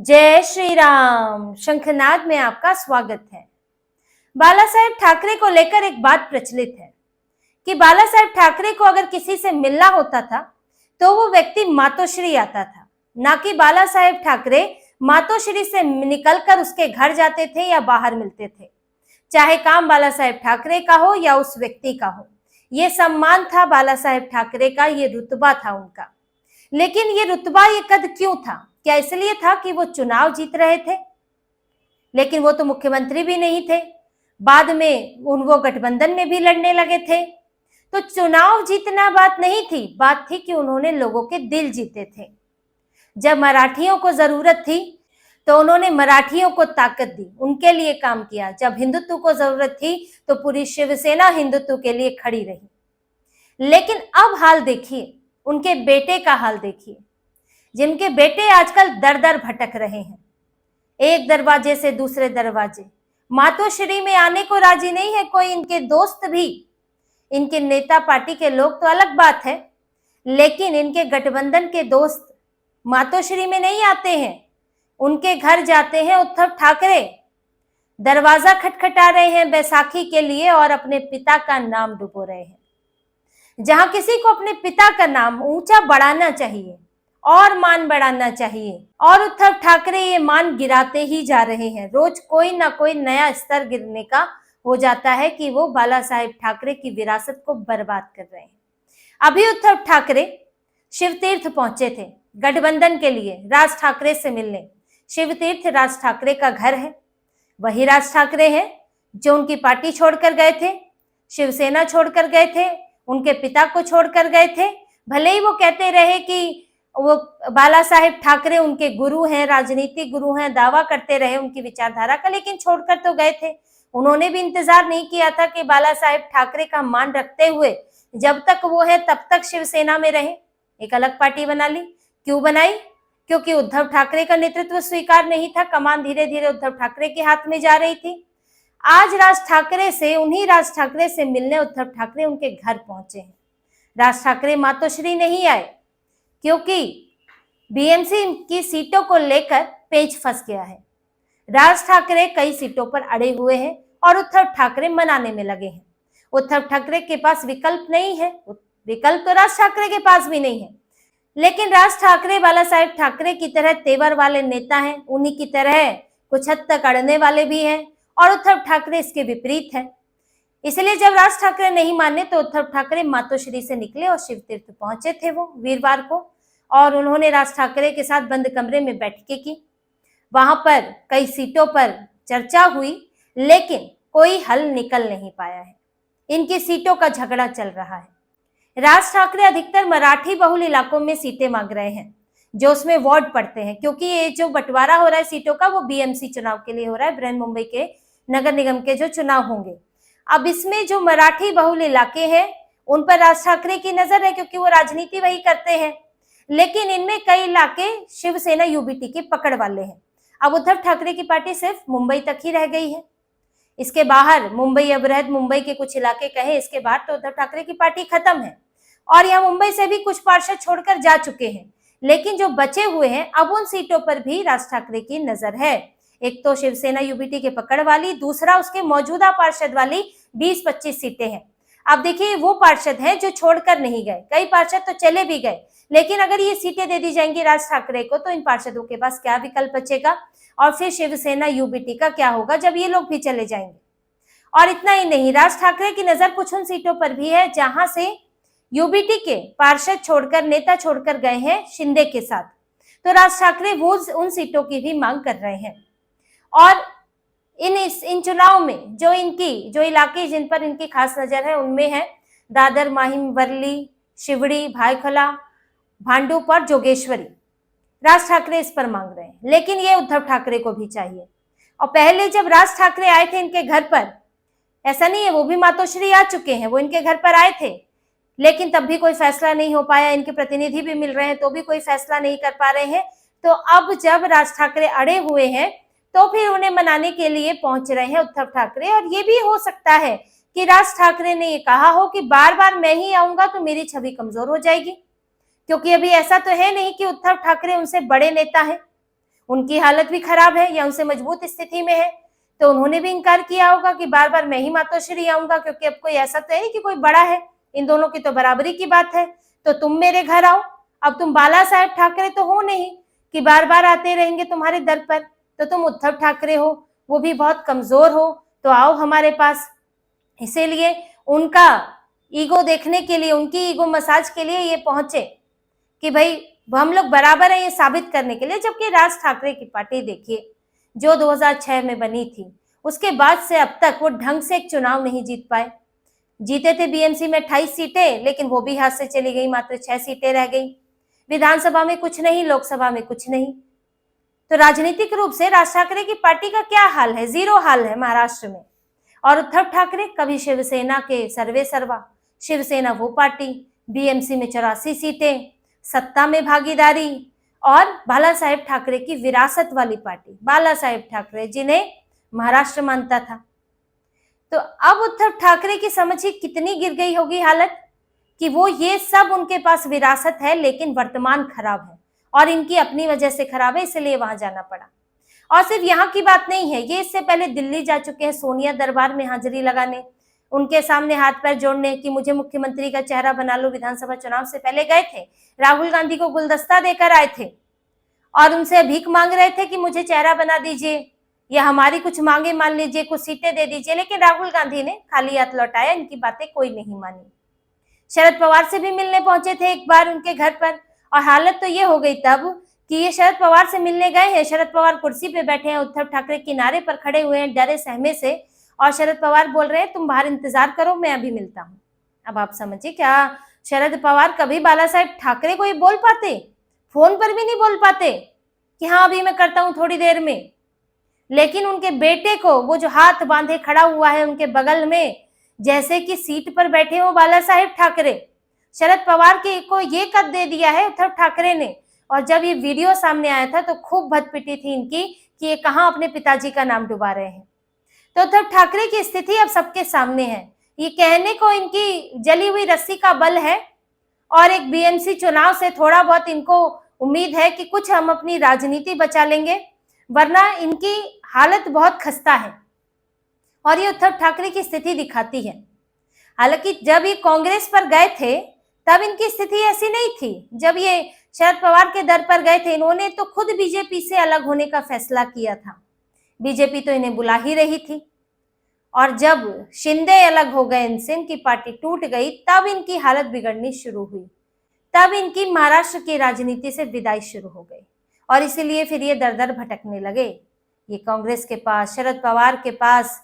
जय श्री राम। शंखनाद में आपका स्वागत है। बाला साहेब ठाकरे को लेकर एक बात प्रचलित है कि बाला साहेब ठाकरे को अगर किसी से मिलना होता था तो वो व्यक्ति मातोश्री आता था, ना कि बाला साहेब ठाकरे मातोश्री से निकलकर उसके घर जाते थे या बाहर मिलते थे। चाहे काम बाला साहेब ठाकरे का हो या उस व्यक्ति का हो, ये सम्मान था बाला साहेब ठाकरे का, ये रुतबा था उनका। लेकिन ये रुतबा, ये कद क्यों था? क्या इसलिए था कि वो चुनाव जीत रहे थे? लेकिन वो तो मुख्यमंत्री भी नहीं थे, बाद में वो गठबंधन में भी लड़ने लगे थे। तो चुनाव जीतना बात नहीं थी, बात थी कि उन्होंने लोगों के दिल जीते थे। जब मराठियों को जरूरत थी तो उन्होंने मराठियों को ताकत दी, उनके लिए काम किया। जब हिंदुत्व को जरूरत थी तो पूरी शिवसेना हिंदुत्व के लिए खड़ी रही। लेकिन अब हाल देखिए, उनके बेटे का हाल देखिए, जिनके बेटे आजकल दर दर भटक रहे हैं, एक दरवाजे से दूसरे दरवाजे। मातोश्री में आने को राजी नहीं है कोई, इनके दोस्त भी, इनके नेता पार्टी के लोग तो अलग बात है, लेकिन इनके गठबंधन के दोस्त मातोश्री में नहीं आते हैं। उनके घर जाते हैं उद्धव ठाकरे, दरवाजा खटखटा रहे हैं बैसाखी के लिए और अपने पिता का नाम डुबो रहे हैं। जहां किसी को अपने पिता का नाम ऊंचा बढ़ाना चाहिए और मान बढ़ाना चाहिए, और उद्धव ठाकरे ये मान गिराते ही जा रहे हैं। रोज कोई ना कोई नया स्तर गिरने का हो जाता है कि वो बाला साहेब ठाकरे की विरासत को बर्बाद कर रहे हैं। अभी उद्धव ठाकरे शिवतीर्थ पहुंचे थे गठबंधन के लिए, राज ठाकरे से मिलने। शिवतीर्थ राज ठाकरे का घर है, वही राज ठाकरे हैं जो उनकी पार्टी छोड़कर गए थे, शिवसेना छोड़कर गए थे, उनके पिता को छोड़कर गए थे। भले ही वो कहते रहे कि वो बाला साहेब ठाकरे उनके गुरु हैं, राजनीतिक गुरु हैं, दावा करते रहे उनकी विचारधारा का, लेकिन छोड़कर तो गए थे। उन्होंने भी इंतजार नहीं किया था कि बाला साहेब ठाकरे का मान रखते हुए जब तक वो है तब तक शिवसेना में रहे, एक अलग पार्टी बना ली। क्यों बनाई? क्योंकि उद्धव ठाकरे का नेतृत्व स्वीकार नहीं था, कमान धीरे धीरे उद्धव ठाकरे के हाथ में जा रही थी। आज राज ठाकरे से, उन्हीं राज ठाकरे से मिलने उद्धव ठाकरे उनके घर पहुंचे हैं। राज ठाकरे मातोश्री नहीं आए क्योंकि बीएमसी की सीटों को लेकर पेच फंस गया है। राज ठाकरे कई सीटों पर अड़े हुए हैं और उद्धव ठाकरे मनाने में लगे हैं। उद्धव ठाकरे के पास विकल्प नहीं है, विकल्प तो राज ठाकरे के पास भी नहीं है, लेकिन राज ठाकरे बाला साहेब ठाकरे की तरह तेवर वाले नेता हैं, उन्हीं की तरह कुछ हद तक अड़ने वाले भी हैं, और उद्धव ठाकरे इसके विपरीत है। इसलिए जब राज ठाकरे नहीं माने तो उद्धव ठाकरे मातोश्री से निकले और शिवतीर्थ पहुंचे थे वो वीरवार को, और उन्होंने राज ठाकरे के साथ बंद कमरे में बैठकें की। वहां पर कई सीटों पर चर्चा हुई, लेकिन कोई हल निकल नहीं पाया है। इनकी सीटों का झगड़ा चल रहा है। राज ठाकरे अधिकतर मराठी बहुल इलाकों में सीटें मांग रहे हैं जो उसमें वार्ड पड़ते हैं, क्योंकि ये जो बंटवारा हो रहा है सीटों का वो बीएमसी चुनाव के लिए हो रहा है, बृहन मुंबई के नगर निगम के जो चुनाव होंगे। अब इसमें जो मराठी बहुल इलाके हैं उन पर राज ठाकरे की नजर है, क्योंकि वो राजनीति वही करते हैं, लेकिन इनमें कई इलाके शिवसेना यूबीटी के पकड़ वाले हैं। अब उद्धव ठाकरे की पार्टी सिर्फ मुंबई तक ही रह गई है, इसके बाहर मुंबई या बृहद मुंबई के कुछ इलाके कहे, इसके बाहर तो उद्धव ठाकरे की पार्टी खत्म है। और यहाँ मुंबई से भी कुछ पार्षद छोड़कर जा चुके हैं, लेकिन जो बचे हुए हैं अब उन सीटों पर भी राज ठाकरे की नजर है। एक तो शिवसेना यूबीटी के पकड़ वाली, दूसरा उसके मौजूदा पार्षद वाली 20-25 सीटें हैं। अब देखिए वो पार्षद हैं जो छोड़कर नहीं गए, कई पार्षद तो चले भी गए, लेकिन अगर ये सीटें दे दी जाएंगी राज ठाकरे को तो इन पार्षदों के पास क्या विकल्प बचेगा, और फिर शिवसेना यूबीटी का क्या होगा जब ये लोग भी चले जाएंगे। और इतना ही नहीं, राज ठाकरे की नजर कुछ उन सीटों पर भी है जहां से यूबीटी के पार्षद छोड़कर, नेता छोड़कर गए हैं शिंदे के साथ, तो राज ठाकरे वो उन सीटों की भी मांग कर रहे हैं। और इन चुनाव में जो इलाके जिन पर इनकी खास नजर है उनमें है दादर, माहिम, वर्ली, शिवड़ी, भायखला, भांडुप और जोगेश्वरी। राज ठाकरे इस पर मांग रहे हैं, लेकिन ये उद्धव ठाकरे को भी चाहिए। और पहले जब राज ठाकरे आए थे इनके घर पर, ऐसा नहीं है, वो भी मातोश्री आ चुके हैं, वो इनके घर पर आए थे, लेकिन तब भी कोई फैसला नहीं हो पाया। इनके प्रतिनिधि भी मिल रहे हैं तो भी कोई फैसला नहीं कर पा रहे हैं। तो अब जब राज ठाकरे अड़े हुए हैं तो फिर उन्हें मनाने के लिए पहुंच रहे हैं उद्धव ठाकरे। और ये भी हो सकता है कि राज ठाकरे ने ये कहा हो कि बार बार मैं ही आऊंगा तो मेरी छवि कमजोर हो जाएगी, क्योंकि अभी ऐसा तो है नहीं कि उद्धव ठाकरे उनसे बड़े नेता हैं, उनकी हालत भी खराब है या उनसे मजबूत स्थिति में है, तो उन्होंने भी इनकार किया होगा कि बार बार मैं ही मातोश्री आऊंगा, क्योंकि अब कोई ऐसा तो है कि कोई बड़ा है, इन दोनों की तो बराबरी की बात है, तो तुम मेरे घर आओ। अब तुम बाला साहेब ठाकरे तो हो नहीं कि बार बार आते रहेंगे तुम्हारे दर पर, तो तुम उद्धव ठाकरे हो, वो भी बहुत कमजोर हो, तो आओ हमारे पास। इसीलिए उनका ईगो देखने के लिए, उनकी ईगो मसाज के लिए ये पहुंचे कि भाई हम लोग बराबर है, ये साबित करने के लिए। जबकि राज ठाकरे की पार्टी देखिए, जो 2006 में बनी थी, उसके बाद से अब तक वो ढंग से एक चुनाव नहीं जीत पाए। जीते थे बीएमसी में 28 सीटें, लेकिन वो भी हाथ से चली गई, मात्र 6 सीटें रह गई। विधानसभा में कुछ नहीं, लोकसभा में कुछ नहीं। तो राजनीतिक रूप से राज ठाकरे की पार्टी का क्या हाल है? जीरो हाल है महाराष्ट्र में। और उद्धव ठाकरे कभी शिवसेना के सर्वे सर्वा, शिवसेना वो पार्टी, बीएमसी में 84 सीटें, सत्ता में भागीदारी, और बाला साहेब ठाकरे की विरासत वाली पार्टी, बाला साहेब ठाकरे जिन्हें महाराष्ट्र मानता था। तो अब उद्धव ठाकरे की समझिए कितनी गिर गई होगी हालत, कि वो ये सब उनके पास विरासत है, लेकिन वर्तमान खराब है और इनकी अपनी वजह से खराब है, इसलिए वहां जाना पड़ा। और सिर्फ यहाँ की बात नहीं है, ये इससे पहले दिल्ली जा चुके हैं सोनिया दरबार में हाजिरी लगाने, उनके सामने हाथ पैर जोड़ने कि मुझे मुख्यमंत्री का चेहरा बना लो। विधानसभा चुनाव से पहले गए थे, राहुल गांधी को गुलदस्ता देकर आए थे और उनसे भीख मांग रहे थे कि मुझे चेहरा बना दीजिए या हमारी कुछ मांगे मान लीजिए, कुछ सीटें दे दीजिए, लेकिन राहुल गांधी ने खाली हाथ लौटाया, इनकी बातें कोई नहीं मानी। शरद पवार से भी मिलने पहुंचे थे एक बार उनके घर पर, और हालत तो ये हो गई तब कि ये शरद पवार से मिलने गए हैं, शरद पवार कुर्सी पे बैठे हैं, उद्धव ठाकरे किनारे पर खड़े हुए हैं डरे सहमे से, और शरद पवार बोल रहे हैं तुम बाहर इंतजार करो, मैं अभी मिलता हूँ। अब आप समझिए, क्या शरद पवार कभी बाला साहेब ठाकरे को ही बोल पाते? फोन पर भी नहीं बोल पाते कि हाँ अभी मैं करता हूँ थोड़ी देर में। लेकिन उनके बेटे को, वो जो हाथ बांधे खड़ा हुआ है उनके बगल में, जैसे कि सीट पर बैठे हो बाला साहेब ठाकरे, शरद पवार के को ये कद दे दिया है उद्धव ठाकरे ने। और जब ये वीडियो सामने आया था तो खूब भदपिटी थी इनकी कि ये कहाँ अपने पिताजी का नाम डुबा रहे हैं। तो उद्धव ठाकरे की स्थिति अब सबके सामने है। ये कहने को इनकी जली हुई रस्सी का बल है, और एक बीएमसी चुनाव से थोड़ा बहुत इनको उम्मीद है कि कुछ हम अपनी राजनीति बचा लेंगे, वरना इनकी हालत बहुत खस्ता है। और ये उद्धव ठाकरे की स्थिति दिखाती है। हालांकि जब ये कांग्रेस पर गए थे तब इनकी स्थिति ऐसी नहीं थी। जब ये शरद पवार के दर पर गए थे, इन्होंने तो खुद बीजेपी से अलग होने का फैसला किया था, बीजेपी तो इन्हें बुला ही रही थी। और जब शिंदे अलग हो गए इनसे, इनकी पार्टी टूट गई, तब इनकी हालत बिगड़नी शुरू हुई, तब इनकी महाराष्ट्र की राजनीति से विदाई शुरू हो गई। और इसीलिए फिर ये दर दर भटकने लगे, ये कांग्रेस के पास, शरद पवार के पास,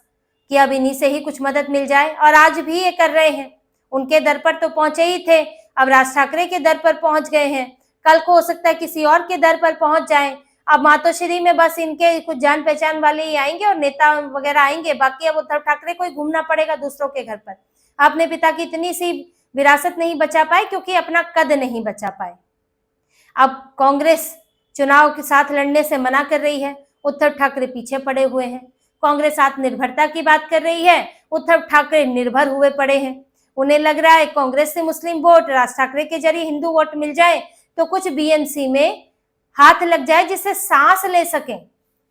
कि अब इन्हीं से ही कुछ मदद मिल जाए। और आज भी ये कर रहे हैं, उनके दर पर तो पहुंचे ही थे, अब राज ठाकरे के दर पर पहुंच गए हैं, कल को हो सकता है किसी और के दर पर पहुंच जाएं। अब मातोश्री में बस इनके कुछ जान पहचान वाले ही आएंगे और नेता वगैरह आएंगे, बाकी अब उद्धव ठाकरे को ही घूमना पड़ेगा दूसरों के घर पर। अपने पिता की इतनी सी विरासत नहीं बचा पाए क्योंकि अपना कद नहीं बचा पाए। अब कांग्रेस चुनाव के साथ लड़ने से मना कर रही है, उद्धव ठाकरे पीछे पड़े हुए हैं। कांग्रेस आत्मनिर्भरता की बात कर रही है, उद्धव ठाकरे निर्भर हुए पड़े हैं। उन्हें लग रहा है कांग्रेस से मुस्लिम वोट, राज ठाकरे के जरिए हिंदू वोट मिल जाए तो कुछ बीएमसी में हाथ लग जाए, जिससे सांस ले सकें,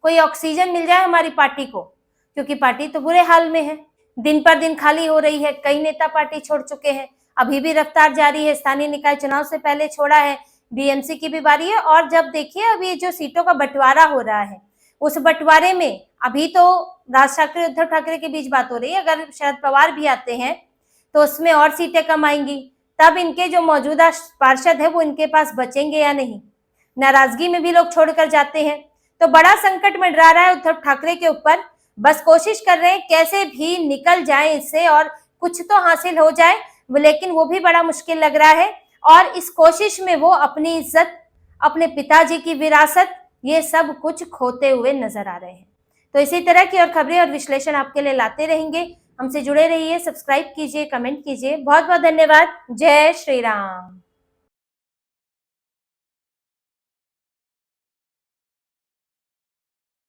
कोई ऑक्सीजन मिल जाए हमारी पार्टी को, क्योंकि पार्टी तो बुरे हाल में है, दिन पर दिन खाली हो रही है। कई नेता पार्टी छोड़ चुके हैं, अभी भी रफ्तार जारी है, स्थानीय निकाय चुनाव से पहले छोड़ा है, बीएमसी की भी बारी है। और जब देखिए अभी जो सीटों का बंटवारा हो रहा है, उस बंटवारे में अभी तो राज ठाकरे उद्धव ठाकरे के बीच बात हो रही है, अगर शरद पवार भी आते हैं तो उसमें और सीटें कम आएंगी, तब इनके जो मौजूदा पार्षद है वो इनके पास बचेंगे या नहीं। नाराजगी में भी लोग छोड़कर जाते हैं, तो बड़ा संकट मंडरा रहा है उद्धव ठाकरे के ऊपर। बस कोशिश कर रहे हैं कैसे भी निकल जाए इससे और कुछ तो हासिल हो जाए, लेकिन वो भी बड़ा मुश्किल लग रहा है। और इस कोशिश में वो अपनी इज्जत, अपने पिताजी की विरासत, ये सब कुछ खोते हुए नजर आ रहे हैं। तो इसी तरह की और खबरें और विश्लेषण आपके लिए लाते रहेंगे। हमसे जुड़े रहिए, सब्सक्राइब कीजिए, कमेंट कीजिए। बहुत बहुत धन्यवाद। जय श्री राम।